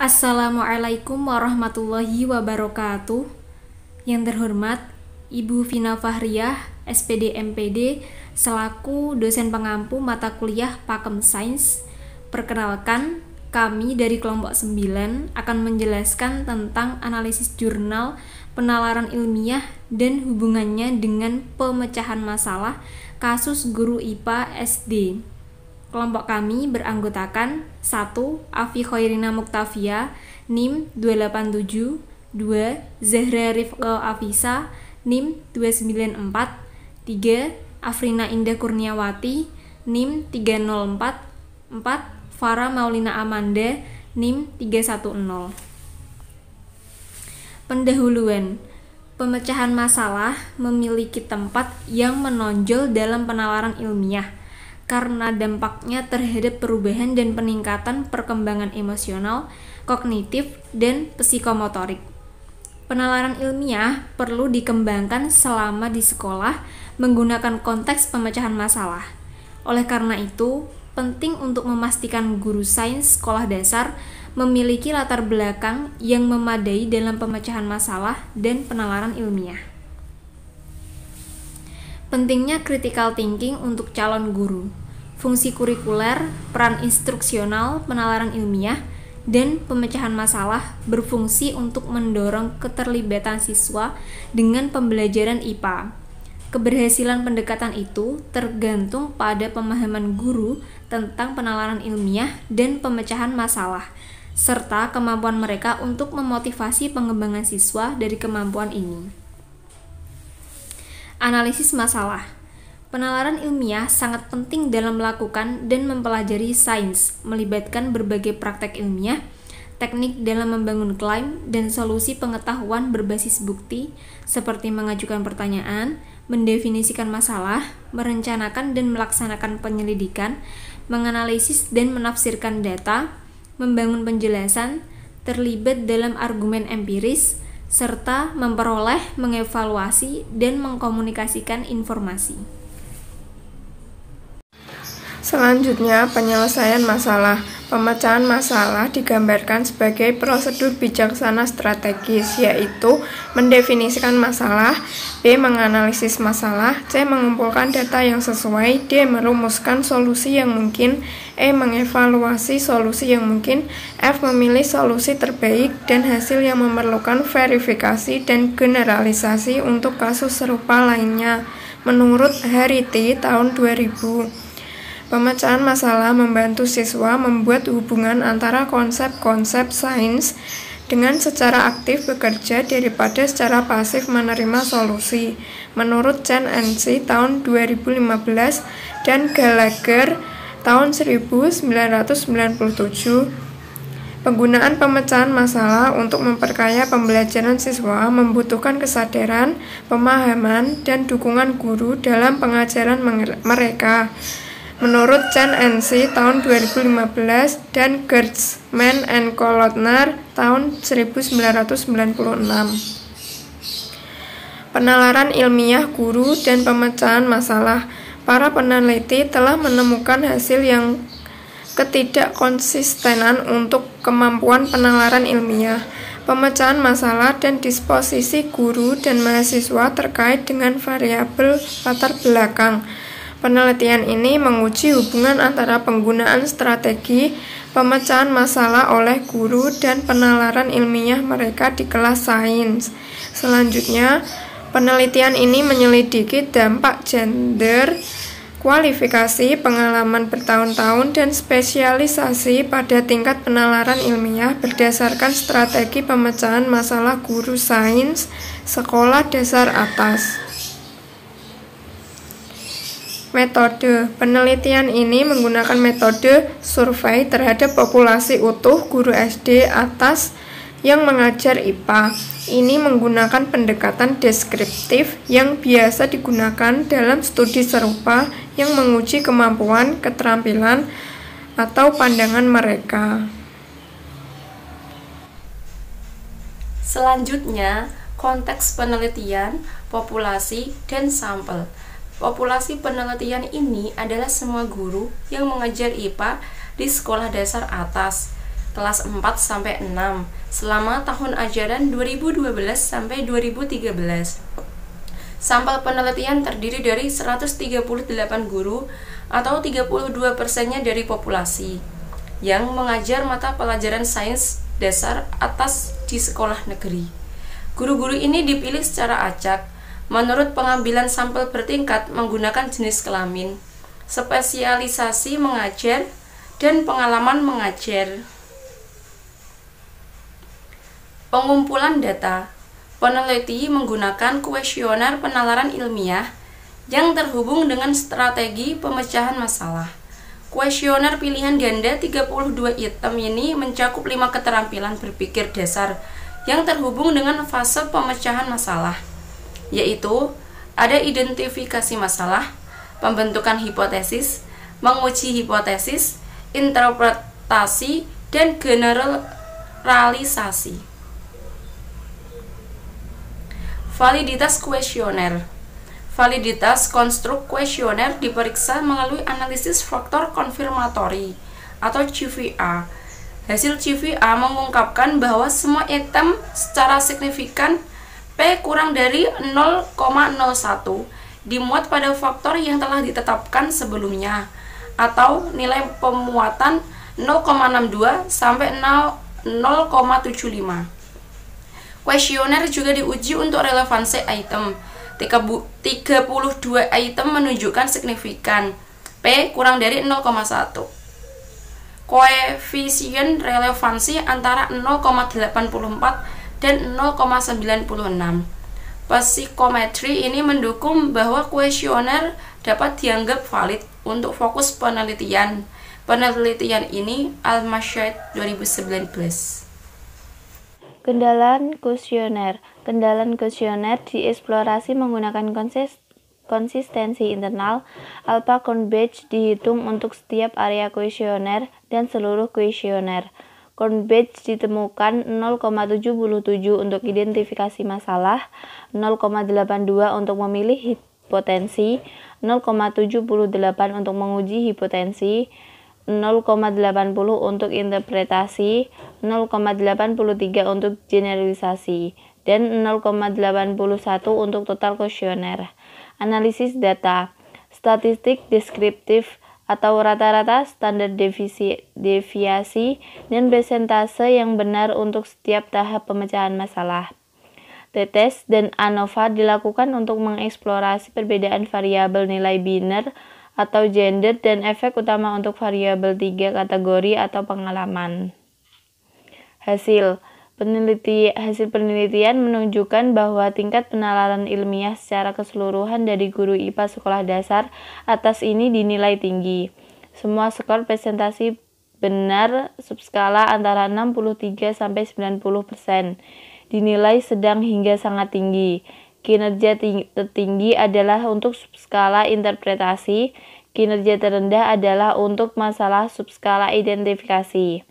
Assalamualaikum warahmatullahi wabarakatuh. Yang terhormat Ibu Vina Fahriyah, SPD MPD, selaku dosen pengampu mata kuliah Pakem Sains. Perkenalkan, kami dari kelompok 9 akan menjelaskan tentang analisis jurnal, penalaran ilmiah, dan hubungannya dengan pemecahan masalah kasus guru IPA SD. Kelompok kami beranggotakan 1. Afi Khairina Muktafia, NIM 287, 2. Zahra Rifqa Afisa, NIM 294, 3. Afrina Indah Kurniawati, NIM 304, 4. Farah Maulina Amanda, NIM 310. Pendahuluan. Pemecahan masalah memiliki tempat yang menonjol dalam penalaran ilmiah karena dampaknya terhadap perubahan dan peningkatan perkembangan emosional, kognitif, dan psikomotorik. Penalaran ilmiah perlu dikembangkan selama di sekolah menggunakan konteks pemecahan masalah. Oleh karena itu, penting untuk memastikan guru sains sekolah dasar memiliki latar belakang yang memadai dalam pemecahan masalah dan penalaran ilmiah. Pentingnya critical thinking untuk calon guru. Fungsi kurikuler, peran instruksional, penalaran ilmiah, dan pemecahan masalah berfungsi untuk mendorong keterlibatan siswa dengan pembelajaran IPA. Keberhasilan pendekatan itu tergantung pada pemahaman guru tentang penalaran ilmiah dan pemecahan masalah, serta kemampuan mereka untuk memotivasi pengembangan siswa dari kemampuan ini. Analisis masalah. Penalaran ilmiah sangat penting dalam melakukan dan mempelajari sains, melibatkan berbagai praktek ilmiah, teknik dalam membangun klaim, dan solusi pengetahuan berbasis bukti, seperti mengajukan pertanyaan, mendefinisikan masalah, merencanakan dan melaksanakan penyelidikan, menganalisis dan menafsirkan data, membangun penjelasan, terlibat dalam argumen empiris, serta memperoleh, mengevaluasi, dan mengkomunikasikan informasi. Selanjutnya, penyelesaian masalah. Pemecahan masalah digambarkan sebagai prosedur bijaksana strategis, yaitu mendefinisikan masalah, B. menganalisis masalah, C. mengumpulkan data yang sesuai, D. merumuskan solusi yang mungkin, E. mengevaluasi solusi yang mungkin, F. memilih solusi terbaik, dan hasil yang memerlukan verifikasi dan generalisasi untuk kasus serupa lainnya. Menurut Harity tahun 2000, pemecahan masalah membantu siswa membuat hubungan antara konsep-konsep sains dengan secara aktif bekerja daripada secara pasif menerima solusi. Menurut Chen NC tahun 2015 dan Gallagher tahun 1997, penggunaan pemecahan masalah untuk memperkaya pembelajaran siswa membutuhkan kesadaran, pemahaman, dan dukungan guru dalam pengajaran mereka. Menurut Chen NC tahun 2015 dan Gertzman and Kolotner tahun 1996. Penalaran ilmiah guru dan pemecahan masalah. Para peneliti telah menemukan hasil yang ketidakkonsistenan untuk kemampuan penalaran ilmiah, pemecahan masalah, dan disposisi guru dan mahasiswa terkait dengan variabel latar belakang. Penelitian ini menguji hubungan antara penggunaan strategi pemecahan masalah oleh guru dan penalaran ilmiah mereka di kelas sains. Selanjutnya, penelitian ini menyelidiki dampak gender, kualifikasi, pengalaman bertahun-tahun, dan spesialisasi pada tingkat penalaran ilmiah berdasarkan strategi pemecahan masalah guru sains sekolah dasar atas. Metode penelitian ini menggunakan metode survei terhadap populasi utuh guru SD atas yang mengajar IPA. Ini menggunakan pendekatan deskriptif yang biasa digunakan dalam studi serupa yang menguji kemampuan, keterampilan, atau pandangan mereka. Selanjutnya, konteks penelitian, populasi, dan sampel. Populasi penelitian ini adalah semua guru yang mengajar IPA di sekolah dasar atas. kelas 4 sampai 6 selama tahun ajaran 2012 sampai 2013. Sampel penelitian terdiri dari 138 guru atau 32%-nya dari populasi yang mengajar mata pelajaran sains dasar atas di sekolah negeri. Guru-guru ini dipilih secara acak menurut pengambilan sampel bertingkat menggunakan jenis kelamin, spesialisasi mengajar, dan pengalaman mengajar. Pengumpulan data. Peneliti menggunakan kuesioner penalaran ilmiah yang terhubung dengan strategi pemecahan masalah. Kuesioner pilihan ganda 32 item ini mencakup 5 keterampilan berpikir dasar yang terhubung dengan fase pemecahan masalah, yaitu ada identifikasi masalah, pembentukan hipotesis, menguji hipotesis, interpretasi, dan generalisasi. Validitas kuesioner. Validitas konstruk kuesioner diperiksa melalui analisis faktor konfirmatori atau CVA. Hasil CVA mengungkapkan bahwa semua item secara signifikan P kurang dari 0,01 dimuat pada faktor yang telah ditetapkan sebelumnya atau nilai pemuatan 0,62 sampai 0,75. Kuesioner juga diuji untuk relevansi item. 32 item menunjukkan signifikan P kurang dari 0,1. Koefisien relevansi antara 0,84 dan 0,96. Psikometri ini mendukung bahwa kuesioner dapat dianggap valid untuk fokus penelitian. Penelitian ini Al-Mashaid 2019. Kendalan kuesioner. Kendalan kuesioner dieksplorasi menggunakan konsistensi internal. Alpha Cornbridge dihitung untuk setiap area kuesioner dan seluruh kuesioner. Cornbridge ditemukan 0,77 untuk identifikasi masalah, 0,82 untuk memilih hipotensi, 0,78 untuk menguji hipotensi, 0,80 untuk interpretasi, 0,83 untuk generalisasi, dan 0,81 untuk total kuesioner. Analisis data. Statistik deskriptif atau rata-rata, standar deviasi, dan persentase yang benar untuk setiap tahap pemecahan masalah. T-test dan ANOVA dilakukan untuk mengeksplorasi perbedaan variabel nilai biner atau gender dan efek utama untuk variabel 3 kategori atau pengalaman. Hasil penelitian menunjukkan bahwa tingkat penalaran ilmiah secara keseluruhan dari guru IPA sekolah dasar atas ini dinilai tinggi. Semua skor presentasi benar subskala antara 63 sampai 90%, dinilai sedang hingga sangat tinggi. Kinerja tertinggi adalah untuk subskala interpretasi, kinerja terendah adalah untuk masalah subskala identifikasi.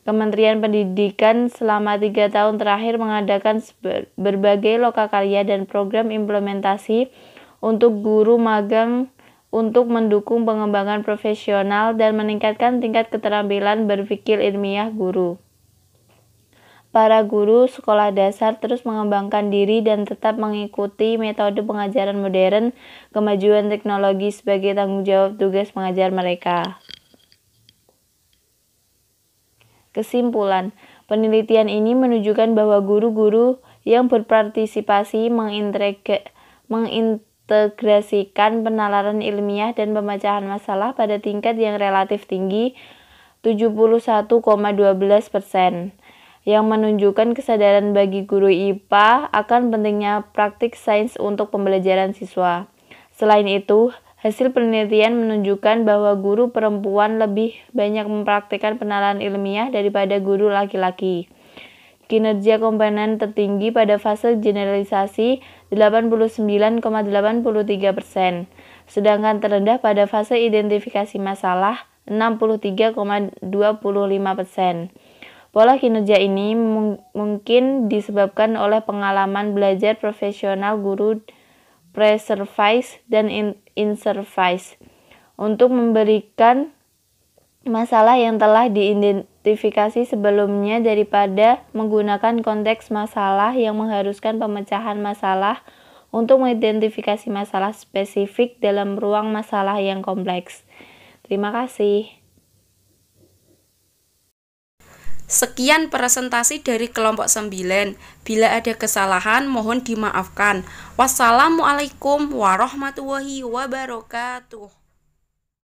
Kementerian Pendidikan selama 3 tahun terakhir mengadakan berbagai lokakarya dan program implementasi untuk guru magang untuk mendukung pengembangan profesional dan meningkatkan tingkat keterampilan berpikir ilmiah guru. Para guru sekolah dasar terus mengembangkan diri dan tetap mengikuti metode pengajaran modern, kemajuan teknologi sebagai tanggung jawab tugas mengajar mereka. Kesimpulan, penelitian ini menunjukkan bahwa guru-guru yang berpartisipasi mengintegrasikan penalaran ilmiah dan pemecahan masalah pada tingkat yang relatif tinggi 71,12%, yang menunjukkan kesadaran bagi guru IPA akan pentingnya praktik sains untuk pembelajaran siswa. Selain itu, hasil penelitian menunjukkan bahwa guru perempuan lebih banyak mempraktikkan penalaran ilmiah daripada guru laki-laki. Kinerja komponen tertinggi pada fase generalisasi 89,83%, sedangkan terendah pada fase identifikasi masalah 63,25%. Pola kinerja ini mungkin disebabkan oleh pengalaman belajar profesional guru pre-service dan in-service untuk memberikan masalah yang telah menjustifikasi sebelumnya daripada menggunakan konteks masalah yang mengharuskan pemecahan masalah untuk mengidentifikasi masalah spesifik dalam ruang masalah yang kompleks. Terima kasih. Sekian presentasi dari kelompok 9. Bila ada kesalahan mohon dimaafkan. Wassalamualaikum warahmatullahi wabarakatuh.